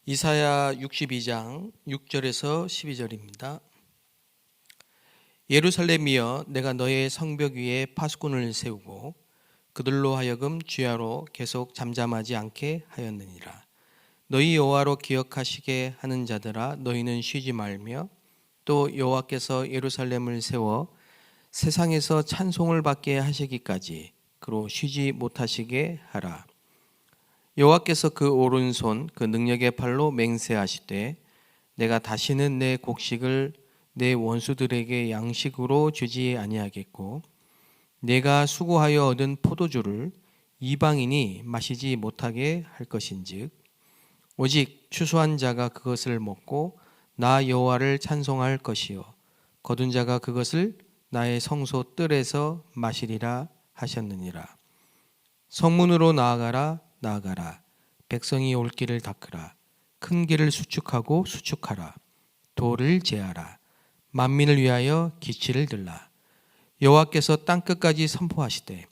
이사야 62장 6절에서 12절입니다. 예루살렘이여, 내가 너의 성벽 위에 파수꾼을 세우고 그들로 하여금 주야로 계속 잠잠하지 않게 하였느니라. 너희 여호와로 기억하시게 하는 자들아, 너희는 쉬지 말며 또 여호와께서 예루살렘을 세워 세상에서 찬송을 받게 하시기까지 그로 쉬지 못하시게 하라. 여호와께서 그 오른손 그 능력의 팔로 맹세하시되 내가 다시는 내 곡식을 내 원수들에게 양식으로 주지 아니하겠고 내가 수고하여 얻은 포도주를 이방인이 마시지 못하게 할 것인즉 오직 추수한 자가 그것을 먹고 나 여호와를 찬송할 것이요 거둔 자가 그것을 나의 성소 뜰에서 마시리라 하셨느니라. 성문으로 나아가라 백성이 올 길을 닦으라. 큰 길을 수축하고 수축하라. 돌을 제하라. 만민을 위하여 기치를 들라. 여호와께서 땅끝까지 선포하시되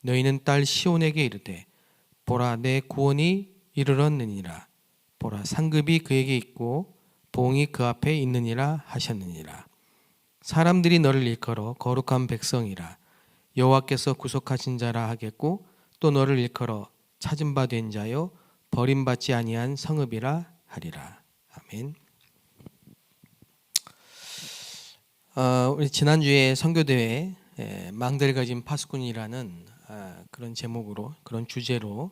너희는 딸 시온에게 이르되 보라, 내 구원이 이르렀느니라. 보라, 상급이 그에게 있고 보응이 그 앞에 있느니라 하셨느니라. 사람들이 너를 일컬어 거룩한 백성이라 여호와께서 구속하신 자라 하겠고 또 너를 일컬어 찾은 바 된 자요 버림받지 아니한 성읍이라 하리라. 아멘. 우리 지난주에 선교대회 망대를 가진 파수꾼이라는 그런 제목으로, 그런 주제로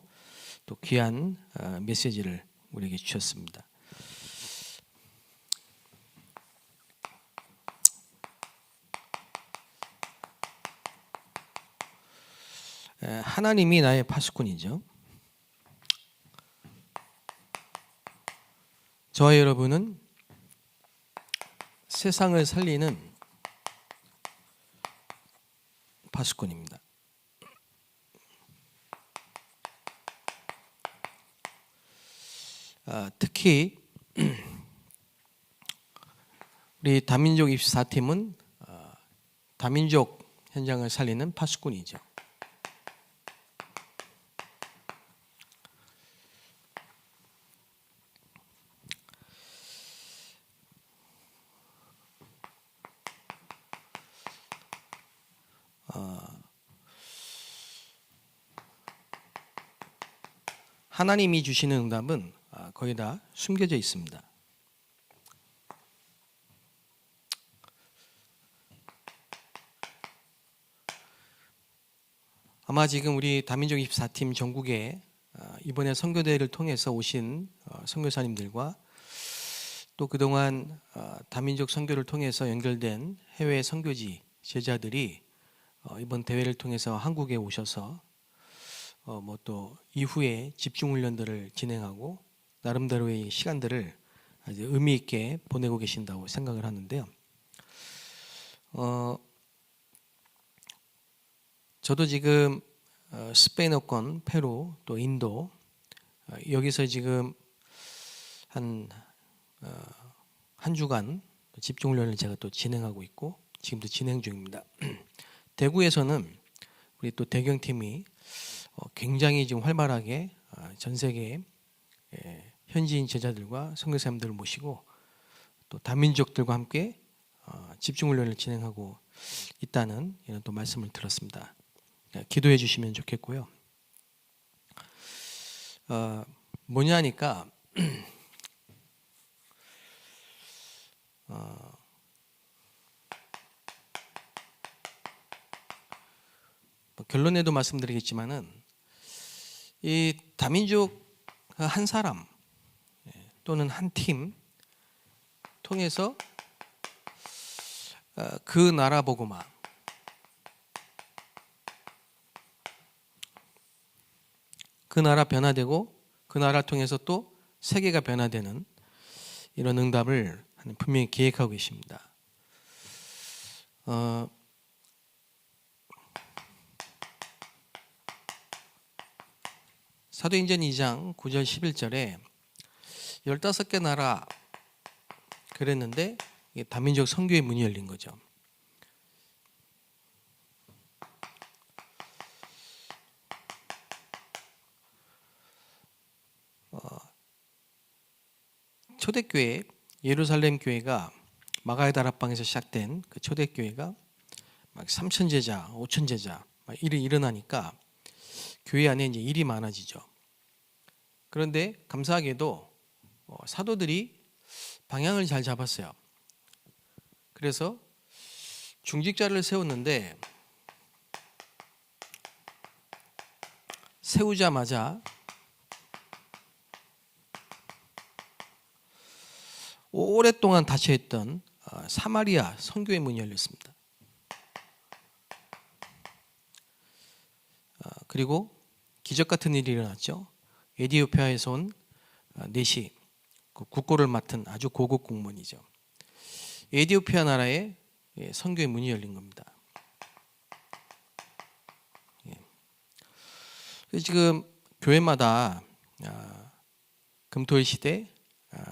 또 귀한 메시지를 우리에게 주셨습니다. 하나님이 나의 파수꾼이죠. 저와 여러분은 세상을 살리는 파수꾼입니다. 특히 우리 다민족 24팀은 다민족 현장을 살리는 파수꾼이죠. 하나님이 주시는 응답은 거의 다 숨겨져 있습니다. 아마 지금 우리 다민족 24팀 전국에 이번에 선교대회를 통해서 오신 선교사님들과 또 그동안 다민족 선교를 통해서 연결된 해외 선교지 제자들이 이번 대회를 통해서 한국에 오셔서 또 이후에 집중훈련들을 진행하고 나름대로의 시간들을 아주 의미 있게 보내고 계신다고 생각을 하는데요. 저도 지금 스페인어권, 페루, 또 인도 여기서 지금 한 주간 집중훈련을 제가 또 진행하고 있고 지금도 진행 중입니다. 대구에서는 우리 또 대경팀이 굉장히 지금 활발하게 전 세계 현지인 제자들과 선교사님들을 모시고 또 다민족들과 함께 집중훈련을 진행하고 있다는 이런 또 말씀을 들었습니다. 기도해 주시면 좋겠고요. 뭐냐니까 결론에도 말씀드리겠지만은 이 다민족 한 사람 또는 한 팀 통해서 그 나라 복음화, 그 나라 변화되고 그 나라를 통해서 또 세계가 변화되는 이런 응답을 분명히 계획하고 계십니다. 사도행전 2장 9절 11절에 15개 나라 그랬는데 다민족 선교의 문이 열린 거죠. 초대교회 예루살렘 교회가 마가의 다락방에서 시작된 그 초대교회가 막 3천 제자, 5천 제자 막 일이 일어나니까 교회 안에 이제 일이 많아지죠. 그런데 감사하게도 사도들이 방향을 잘 잡았어요. 그래서 중직자를 세웠는데 세우자마자 오랫동안 닫혀있던 사마리아 선교의 문이 열렸습니다. 그리고 기적 같은 일이 일어났죠. 에티오피아에서 온 넷이 그 국고를 맡은 아주 고급 공무원이죠. 에티오피아 나라에 선교의 문이 열린 겁니다. 지금 교회마다 금토일 시대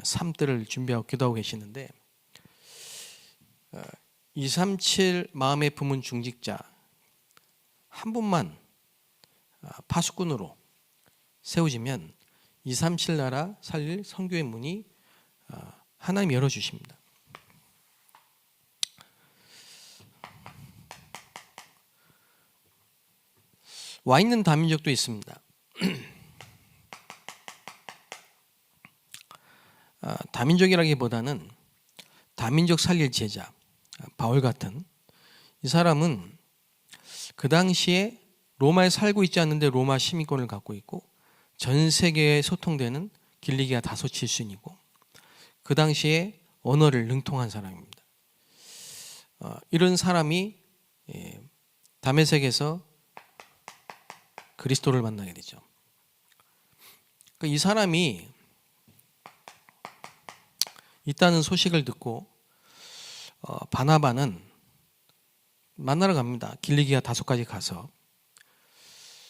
삶들을 준비하고 기도하고 계시는데 237 마음에 품은 중직자 한 분만 파수꾼으로 세우지면 237 나라 살릴 선교의 문이 하나님 열어주십니다. 와 있는 다민족도 있습니다. 다민족이라기보다는 다민족 살릴 제자 바울 같은 이 사람은 그 당시에 로마에 살고 있지 않는데 로마 시민권을 갖고 있고 전 세계에 소통되는 길리기아 다소 칠순이고 그 당시에 언어를 능통한 사람입니다. 이런 사람이 다메섹에서 그리스도를 만나게 되죠. 이 사람이 있다는 소식을 듣고 바나바는 만나러 갑니다. 길리기아 다소까지 가서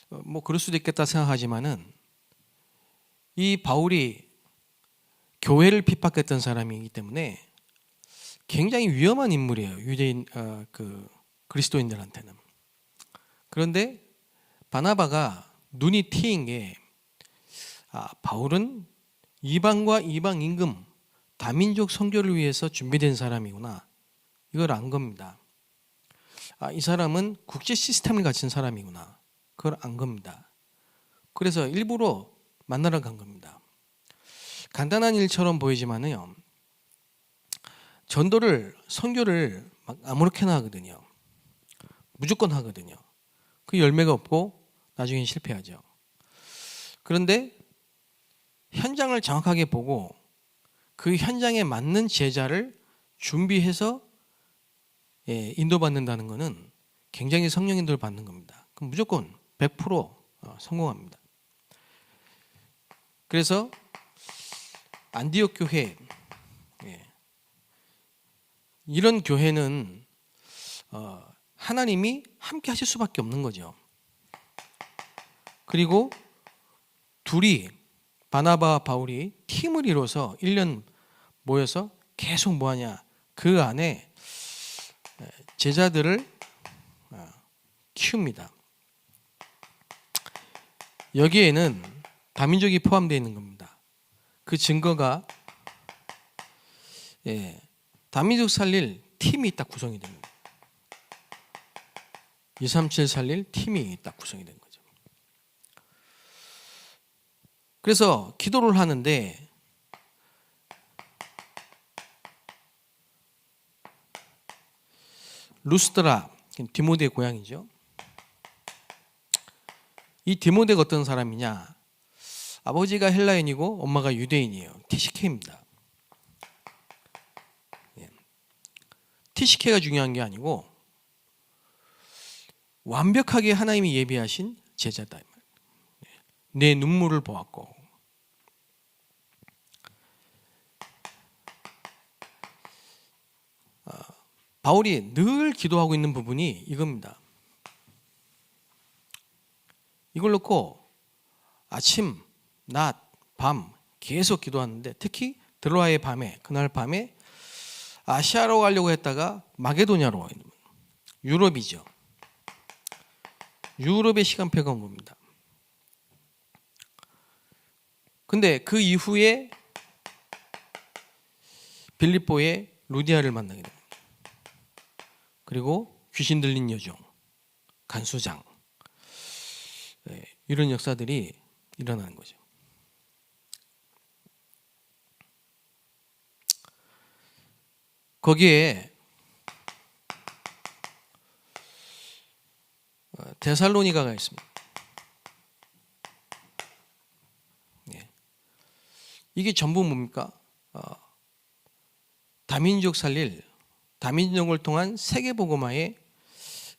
뭐 그럴 수도 있겠다 생각하지만은 이 바울이 교회를 핍박했던 사람이기 때문에 굉장히 위험한 인물이에요. 유대인 그 그리스도인들한테는. 그런데 바나바가 눈이 트인 게 바울은 이방과 이방 임금 다민족 선교를 위해서 준비된 사람이구나. 이걸 안 겁니다. 이 사람은 국제 시스템을 갖춘 사람이구나. 그걸 안 겁니다. 그래서 일부러 만나러 간 겁니다. 간단한 일처럼 보이지만요. 전도를 선교를 막 아무렇게나 하거든요. 무조건 하거든요. 그 열매가 없고 나중에 실패하죠. 그런데 현장을 정확하게 보고 그 현장에 맞는 제자를 준비해서 인도받는다는 것은 굉장히 성령 인도를 받는 겁니다. 그럼 무조건 100% 성공합니다. 그래서 안디옥 교회 이런 교회는 하나님이 함께 하실 수밖에 없는 거죠. 그리고 둘이 바나바와 바울이 팀을 이뤄서 1년 모여서 계속 뭐하냐 그 안에 제자들을 키웁니다. 여기에는 다민족이 포함되어 있는 겁니다. 그 증거가 다민족 살릴 팀이 딱 구성이 됩니다. 237 살릴 팀이 딱 구성이 된 거죠. 그래서 기도를 하는데 루스드라 디모데의 고향이죠. 이 디모데가 어떤 사람이냐? 아버지가 헬라인이고 엄마가 유대인이에요. TCK입니다. TCK가 중요한 게 아니고 완벽하게 하나님이 예비하신 제자다. 내 눈물을 보았고 바울이 늘 기도하고 있는 부분이 이겁니다. 이걸 놓고 아침, 낮, 밤 계속 기도하는데 특히 드로아의 밤에 그날 밤에 아시아로 가려고 했다가 마게도냐로 유럽이죠. 유럽의 시간표가 온 겁니다. 근데 그 이후에 빌립보의 루디아를 만나게 됩니다. 그리고 귀신 들린 여종, 간수장, 이런 역사들이 일어나는 거죠. 거기에 데살로니가가 있습니다. 이게 전부 뭡니까? 다민족 살릴, 다민족을 통한 세계복음화의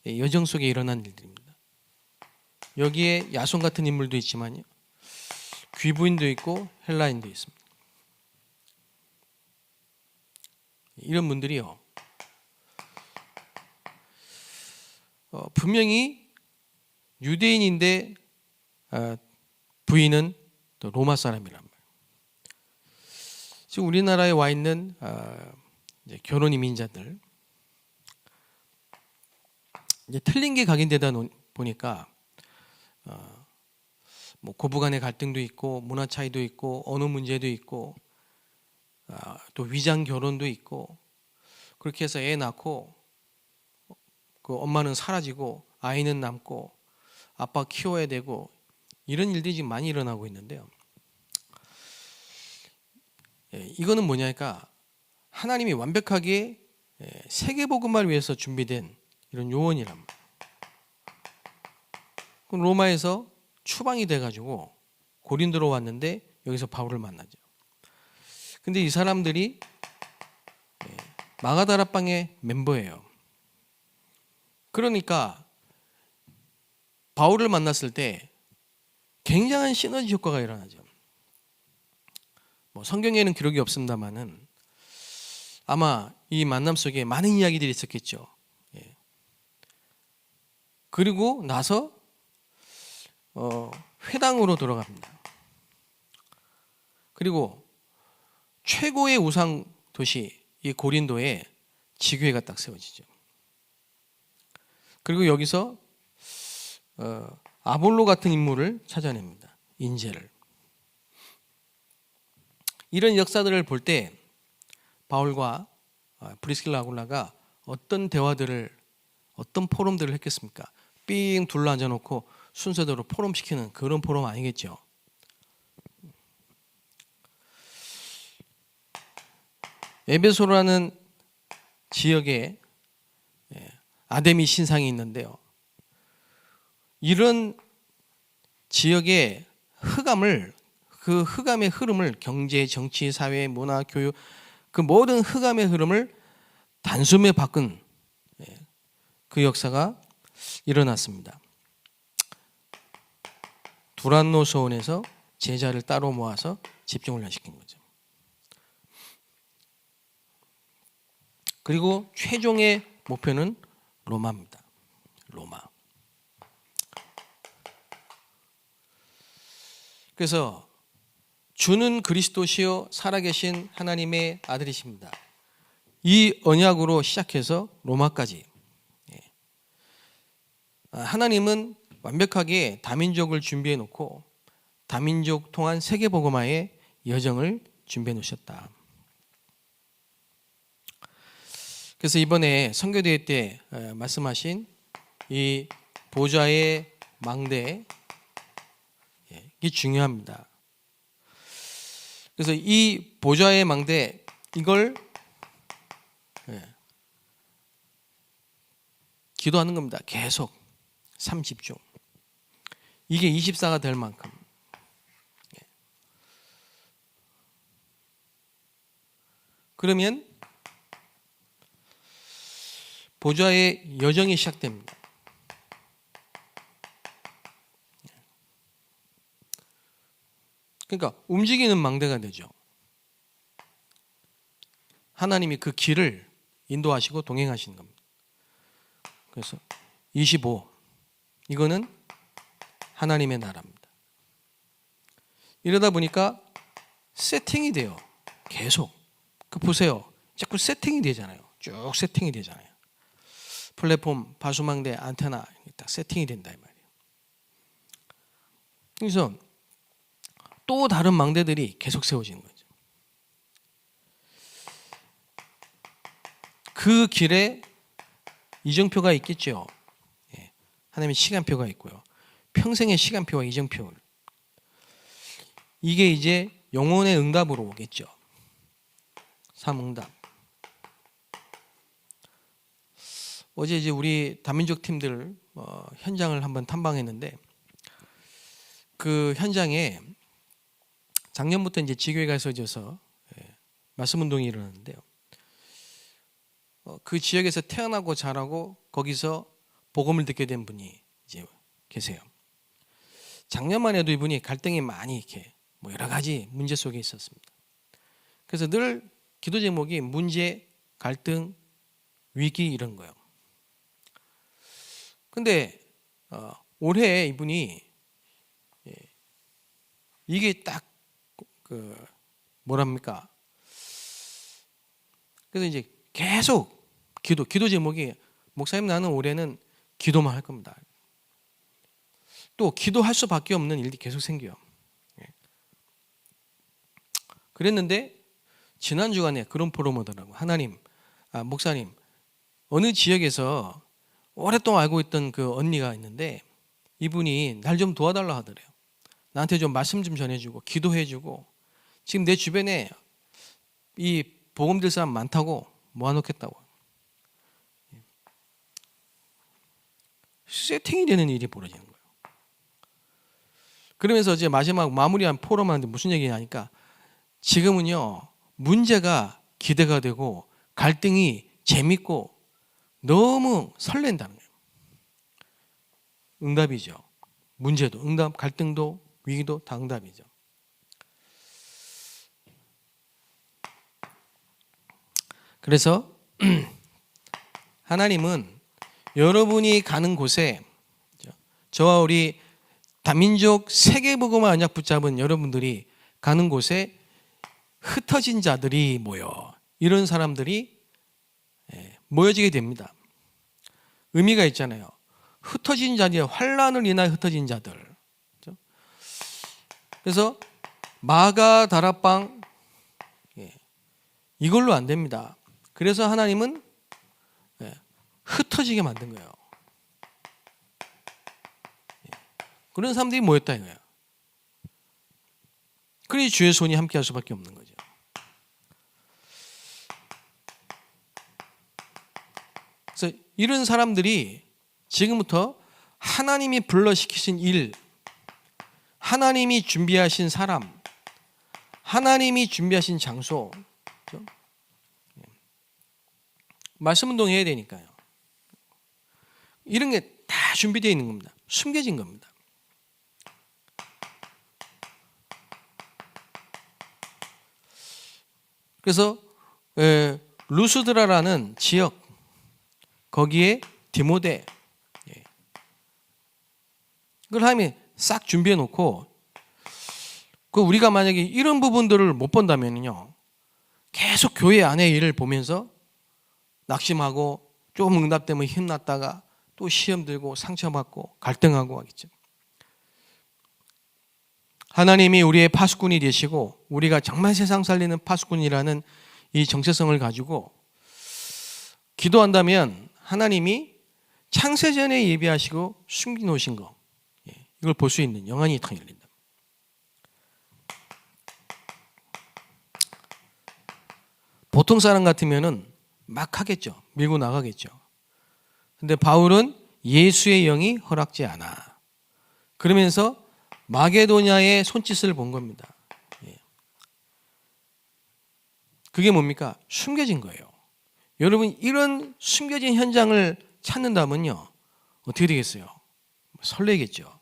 여정 속에 일어난 일들입니다. 여기에 야손 같은 인물도 있지만요, 귀부인도 있고 헬라인도 있습니다. 이런 분들이요, 분명히 유대인인데 부인은 또 로마 사람이란 말이에요. 지금 우리나라에 와 있는 이제 결혼 이민자들, 이제 틀린 게 각인되다 보니까 뭐 고부간의 갈등도 있고 문화 차이도 있고 언어 문제도 있고 또 위장 결혼도 있고, 그렇게 해서 애 낳고 그 엄마는 사라지고 아이는 남고 아빠 키워야 되고, 이런 일들이 지금 많이 일어나고 있는데요. 이거는 뭐냐니까 하나님이 완벽하게 세계복음화를 위해서 준비된 이런 요원이란 말이에요. 로마에서 추방이 돼가지고 고린도로 왔는데 여기서 바울을 만나죠. 근데 이 사람들이 마가다라방의 멤버예요. 그러니까 바울을 만났을 때 굉장한 시너지 효과가 일어나죠. 뭐 성경에는 기록이 없습니다만은 아마 이 만남 속에 많은 이야기들이 있었겠죠. 그리고 나서 회당으로 돌아갑니다. 그리고 최고의 우상 도시 이 고린도에 지교회가 딱 세워지죠. 그리고 여기서 아볼로 같은 인물을 찾아냅니다. 인재를. 이런 역사들을 볼 때 바울과 브리스길라 아굴라가 어떤 대화들을, 어떤 포럼들을 했겠습니까? 삥 둘러앉아 놓고 순서대로 포럼시키는 그런 포럼 아니겠죠. 에베소라는 지역에 아데미 신상이 있는데요, 이런 지역의 흑암을, 그 흑암의 흐름을, 경제, 정치, 사회, 문화, 교육, 그 모든 흑암의 흐름을 단숨에 바꾼 그 역사가 일어났습니다. 두란노 소원에서 제자를 따로 모아서 집중훈련시킨 거죠. 그리고 최종의 목표는 로마입니다. 로마. 그래서 주는 그리스도시요 살아계신 하나님의 아들이십니다. 이 언약으로 시작해서 로마까지 하나님은 완벽하게 다민족을 준비해 놓고 다민족 통한 세계복음화의 여정을 준비해 놓으셨다. 그래서 이번에 선교대회 때 말씀하신 이 보좌의 망대, 이게 중요합니다. 그래서 이 보좌의 망대, 이걸 기도하는 겁니다. 계속 30중. 이게 24가 될 만큼. 그러면 보좌의 여정이 시작됩니다. 그러니까 움직이는 망대가 되죠. 하나님이 그 길을 인도하시고 동행하시는 겁니다. 그래서 25, 이거는 하나님의 나라입니다. 이러다 보니까 세팅이 돼요. 계속. 그 보세요. 자꾸 세팅이 되잖아요. 쭉 세팅이 되잖아요. 플랫폼, 바수망대, 안테나 딱 세팅이 된다 이 말이에요. 그래서 또 다른 망대들이 계속 세워지는 거죠. 그 길에 이정표가 있겠죠. 예. 하나님의 시간표가 있고요. 평생의 시간표와 이정표. 이게 이제 영혼의 응답으로 오겠죠. 삶응답. 어제 이제 우리 다민족 팀들 현장을 한번 탐방했는데 그 현장에 작년부터 이제 지교회가 세워져서 말씀 운동이 일어났는데요. 그 지역에서 태어나고 자라고 거기서 복음을 듣게 된 분이 이제 계세요. 작년만 해도 이분이 갈등이 많이 이렇게 뭐 여러 가지 문제 속에 있었습니다. 그래서 늘 기도 제목이 문제, 갈등, 위기 이런 거예요. 근데 올해 이분이 이게 딱 뭐랍니까? 그래서 이제 계속 기도 제목이 목사님 나는 올해는 기도만 할 겁니다. 또 기도할 수밖에 없는 일이 계속 생겨요. 그랬는데 지난 주간에 그런 포럼 오더라고. 목사님 어느 지역에서 오랫동안 알고 있던 그 언니가 있는데 이분이 날 좀 도와달라 하더래요. 나한테 좀 말씀 좀 전해주고 기도해주고 지금 내 주변에 이 복음 들 사람 많다고 모아놓겠다고. 세팅이 되는 일이 벌어지는 거예요. 그러면서 이제 마지막 마무리한 포럼하는데 무슨 얘기냐니까 지금은요 문제가 기대가 되고 갈등이 재밌고 너무 설렌다는 거예요. 응답이죠. 문제도 응답, 갈등도 위기도 다 응답이죠. 그래서 하나님은 여러분이 가는 곳에 저와 우리 다민족 세계복음화 언약 붙잡은 여러분들이 가는 곳에 흩어진 자들이 모여 이런 사람들이 모여지게 됩니다. 의미가 있잖아요. 흩어진 자들, 환난을 인하여 흩어진 자들. 그래서 마가 다락방 이걸로 안 됩니다. 그래서 하나님은 흩어지게 만든 거예요. 그런 사람들이 모였다 이거예요. 그러니 주의 손이 함께 할 수밖에 없는 거죠. 그래서 이런 사람들이 지금부터 하나님이 불러시키신 일, 하나님이 준비하신 사람, 하나님이 준비하신 장소, 그렇죠? 말씀 운동해야 되니까요. 이런 게 다 준비되어 있는 겁니다. 숨겨진 겁니다. 그래서 루스드라라는 지역 거기에 디모데 그걸 하나님이 싹 준비해 놓고 그 우리가 만약에 이런 부분들을 못 본다면요 계속 교회 안의 일을 보면서 낙심하고 조금 응답되면 힘났다가 또 시험 들고 상처받고 갈등하고 하겠죠. 하나님이 우리의 파수꾼이 되시고 우리가 정말 세상 살리는 파수꾼이라는 이 정체성을 가지고 기도한다면 하나님이 창세전에 예비하시고 숨겨놓으신 거 이걸 볼 수 있는 영안이 탁 열린다. 보통 사람 같으면은 막 하겠죠. 밀고 나가겠죠. 근데 바울은 예수의 영이 허락지 않아. 그러면서 마게도냐의 손짓을 본 겁니다. 그게 뭡니까? 숨겨진 거예요. 여러분 이런 숨겨진 현장을 찾는다면요 어떻게 되겠어요? 설레겠죠.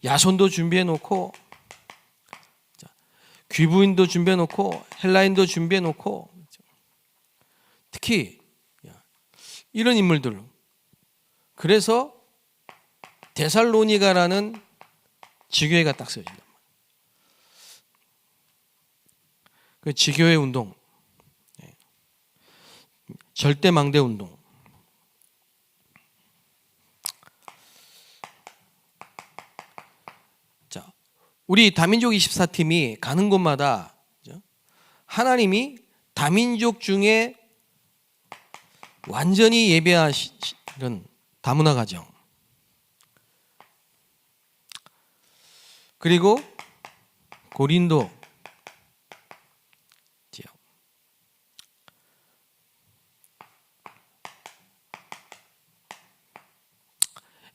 야손도 준비해 놓고 귀부인도 준비해 놓고 헬라인도 준비해 놓고 특히 이런 인물들 그래서 데살로니가라는 지교회가 딱 세워진다. 그 지교회 운동 절대망대 운동 자 우리 다민족 24팀이 가는 곳마다 하나님이 다민족 중에 완전히 예배하시는 다문화 가정, 그리고 고린도 지역,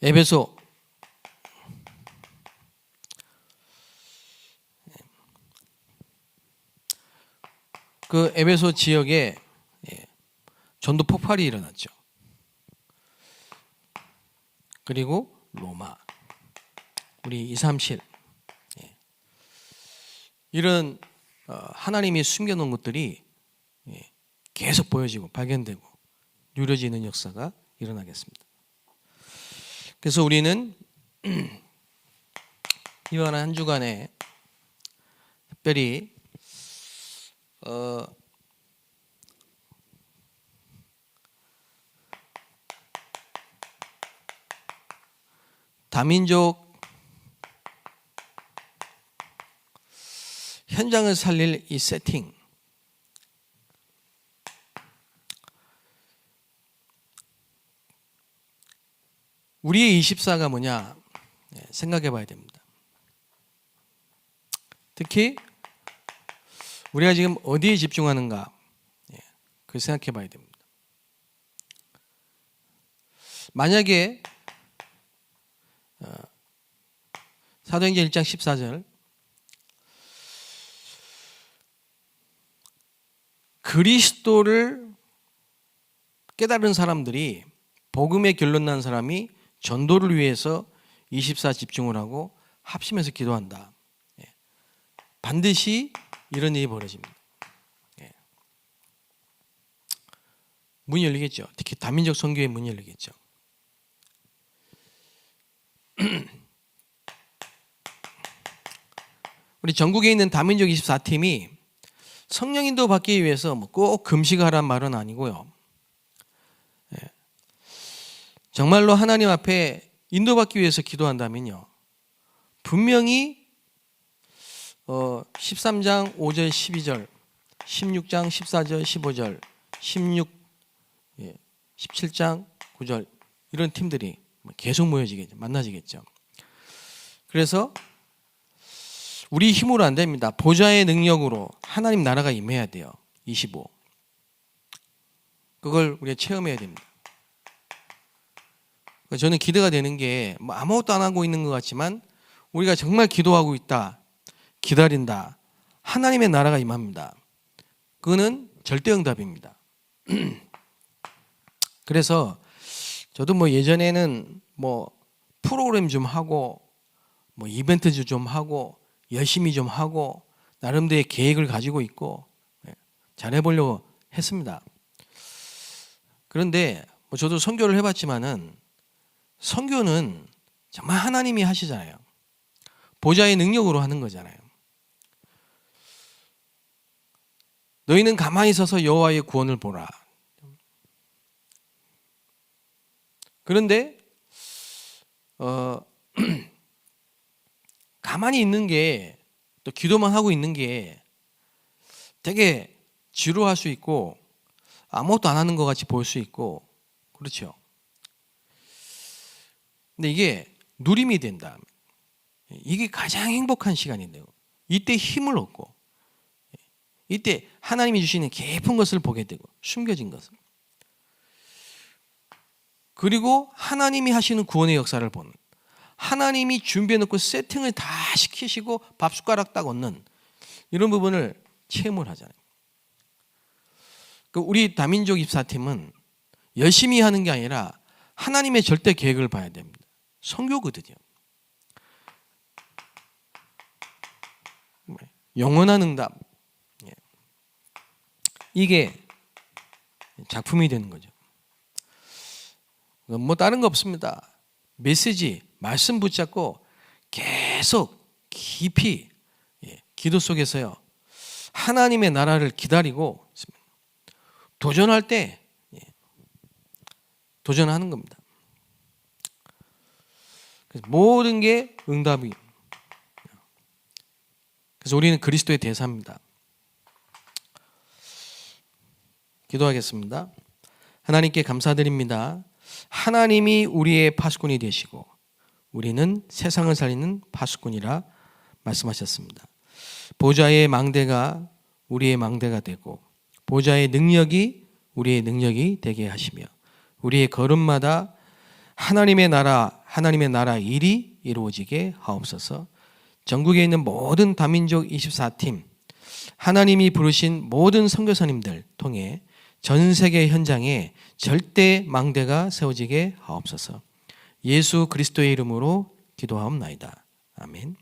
에베소, 그 에베소 지역에 전도 폭발이 일어났죠. 그리고 로마, 우리 237, 이런 하나님이 숨겨놓은 것들이 계속 보여지고 발견되고 누려지는 역사가 일어나겠습니다. 그래서 우리는 이번 한 주간에 특별히 다민족 현장을 살릴 이 세팅, 우리의 24가 뭐냐 생각해 봐야 됩니다. 특히 우리가 지금 어디에 집중하는가 그걸 생각해 봐야 됩니다. 만약에 사도행전 1장 14절, 그리스도를 깨달은 사람들이, 복음에 결론 난 사람이 전도를 위해서 24 집중을 하고 합심해서 기도한다, 반드시 이런 일이 벌어집니다. 문이 열리겠죠. 특히 다민족 선교의 문이 열리겠죠. 우리 전국에 있는 다민족 24팀이 성령 인도 받기 위해서 꼭 금식하란 말은 아니고요. 정말로 하나님 앞에 인도받기 위해서 기도한다면요, 분명히 13장 5절 12절, 16장 14절 15절, 17장 9절 이런 팀들이 계속 모여지겠죠. 만나지겠죠. 그래서 우리 힘으로 안 됩니다. 보좌의 능력으로 하나님 나라가 임해야 돼요. 25. 그걸 우리가 체험해야 됩니다. 저는 기대가 되는 게 아무것도 안 하고 있는 것 같지만 우리가 정말 기도하고 있다, 기다린다, 하나님의 나라가 임합니다. 그거는 절대응답입니다. 그래서 저도 예전에는 프로그램 좀 하고 이벤트 좀 하고 열심히 좀 하고 나름대로의 계획을 가지고 있고 잘해보려고 했습니다. 그런데 저도 선교를 해봤지만은 선교는 정말 하나님이 하시잖아요. 보좌의 능력으로 하는 거잖아요. 너희는 가만히 서서 여호와의 구원을 보라. 그런데 가만히 있는 게, 또 기도만 하고 있는 게 되게 지루할 수 있고 아무것도 안 하는 것 같이 보일 수 있고 그렇죠. 근데 이게 누림이 된다. 이게 가장 행복한 시간인데요. 이때 힘을 얻고 이때 하나님이 주시는 깊은 것을 보게 되고 숨겨진 것을, 그리고 하나님이 하시는 구원의 역사를 보는, 하나님이 준비해놓고 세팅을 다 시키시고 밥 숟가락 딱 얹는 이런 부분을 체험을 하잖아요. 우리 다민족 24팀은 열심히 하는 게 아니라 하나님의 절대 계획을 봐야 됩니다. 선교거든요. 영원한 응답, 이게 작품이 되는 거죠. 다른 거 없습니다. 메시지, 말씀 붙잡고 계속 깊이 기도 속에서요 하나님의 나라를 기다리고 도전할 때 도전하는 겁니다. 그래서 모든 게 응답이. 그래서 우리는 그리스도의 대사입니다. 기도하겠습니다. 하나님께 감사드립니다. 하나님이 우리의 파수꾼이 되시고 우리는 세상을 살리는 파수꾼이라 말씀하셨습니다. 보좌의 망대가 우리의 망대가 되고 보좌의 능력이 우리의 능력이 되게 하시며 우리의 걸음마다 하나님의 나라 일이 이루어지게 하옵소서. 전국에 있는 모든 다민족 24팀, 하나님이 부르신 모든 선교사님들 통해 전 세계 현장에 절대 망대가 세워지게 하옵소서. 예수 그리스도의 이름으로 기도하옵나이다. 아멘.